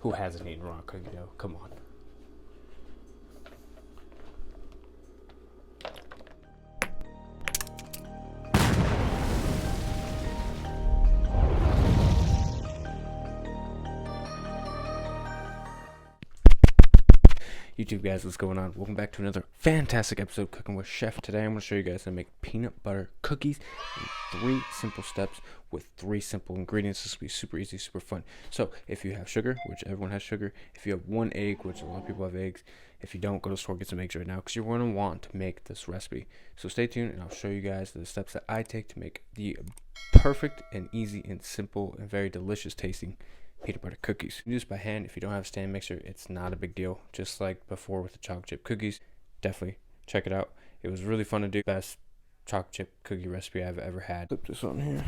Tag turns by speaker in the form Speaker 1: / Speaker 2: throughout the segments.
Speaker 1: Who hasn't eaten raw cookie dough? Come on. YouTube guys, what's going on? Welcome back to another fantastic episode of Cooking with Chef. Today I'm going to show you guys how to make peanut butter cookies in 3 simple steps with 3 simple ingredients. This will be super easy, super fun. So if you have sugar, which everyone has sugar, if you have 1 egg, which a lot of people have eggs, if you don't, go to the store, get some eggs right now because you're going to want to make this recipe. So stay tuned and I'll show you guys the steps that I take to make the perfect and easy and simple and very delicious tasting peanut butter cookies. You do this by hand. If you don't have a stand mixer, it's not a big deal. Just like before with the chocolate chip cookies, definitely check it out. It was really fun to do. Best chocolate chip cookie recipe I've ever had. Flip this on here.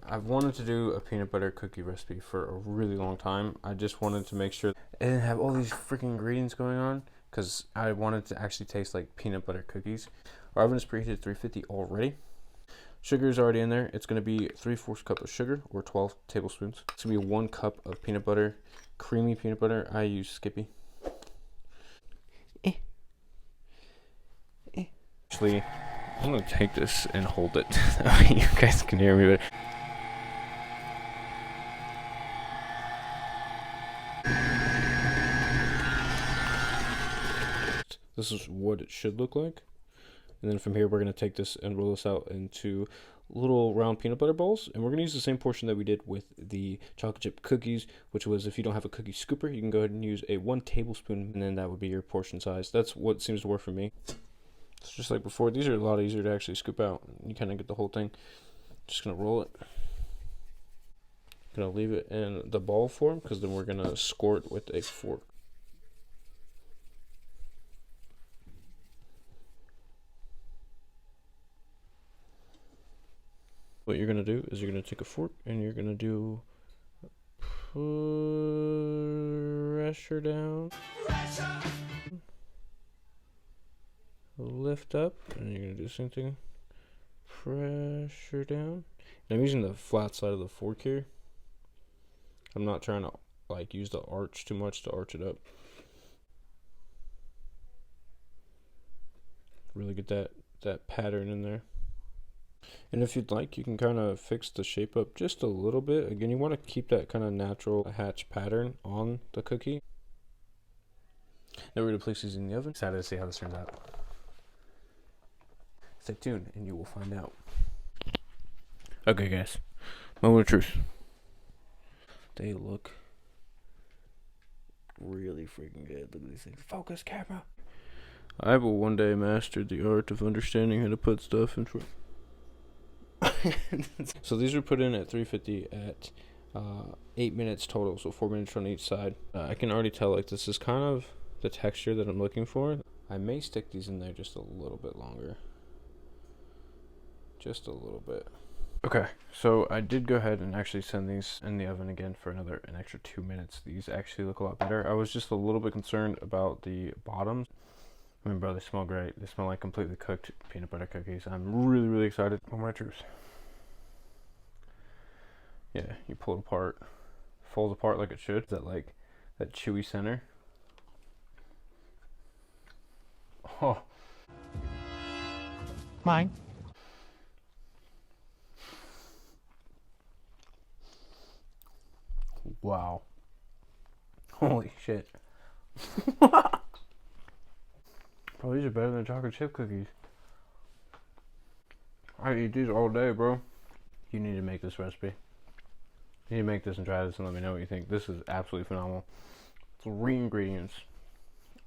Speaker 1: I've wanted to do a peanut butter cookie recipe for a really long time. I just wanted to make sure it didn't have all these freaking ingredients going on because I wanted to actually taste like peanut butter cookies. Our oven is preheated at 350 already. Sugar is already in there. It's going to be 3/4 cup of sugar or 12 tablespoons. It's going to be 1 cup of peanut butter, creamy peanut butter. I use Skippy. Actually, I'm going to take this and hold it so you guys can hear me better. This is what it should look like. And then from here, we're going to take this and roll this out into little round peanut butter balls. And we're going to use the same portion that we did with the chocolate chip cookies, which was if you don't have a cookie scooper, you can go ahead and use a 1 tablespoon, and then that would be your portion size. That's what seems to work for me. It's just like before. These are a lot easier to actually scoop out. You kind of get the whole thing. Just going to roll it. Going to leave it in the ball form because then we're going to score it with a fork. What you're going to do is you're going to take a fork and you're going to do pressure down, lift up, and you're going to do the same thing, pressure down. And I'm using the flat side of the fork here. I'm not trying to like use the arch too much to arch it up. Really get that pattern in there. And if you'd like, you can kind of fix the shape up just a little bit. Again, you want to keep that kind of natural hatch pattern on the cookie. Now we're going to place these in the oven. Excited to see how this turns out. Stay tuned and you will find out. Okay guys, moment of truth. They look really freaking good. Look at these things. Focus camera. I will one day master the art of understanding how to put stuff in front. So these were put in at 350 at 8 minutes total, so 4 minutes on each side. I can already tell like this is kind of the texture that I'm looking for. I may stick these in there just a little bit longer. Just a little bit. Okay, so I did go ahead and actually send these in the oven again for an extra 2 minutes. These actually look a lot better. I was just a little bit concerned about the bottoms. I mean, bro, they smell great. They smell like completely cooked peanut butter cookies. I'm really excited. Oh my truth. Yeah, you pull it apart, folds apart like it should. That like that chewy center. Oh,
Speaker 2: mine.
Speaker 1: Wow. Holy shit. Bro, these are better than chocolate chip cookies. I eat these all day, bro. You need to make this recipe. You need to make this and try this and let me know what you think. This is absolutely phenomenal. 3 ingredients.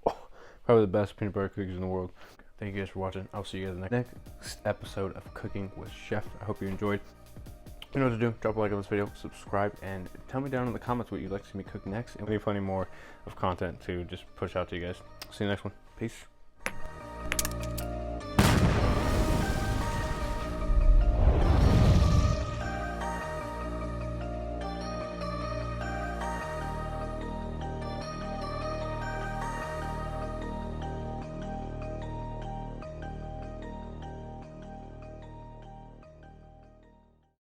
Speaker 1: Oh, probably the best peanut butter cookies in the world. Thank you guys for watching. I'll see you guys in the next episode of Cooking with Chef. I hope you enjoyed. You know what to do. Drop a like on this video, subscribe, and tell me down in the comments what you'd like to see me cook next. And we have plenty more of content to just push out to you guys. See you next one. Peace.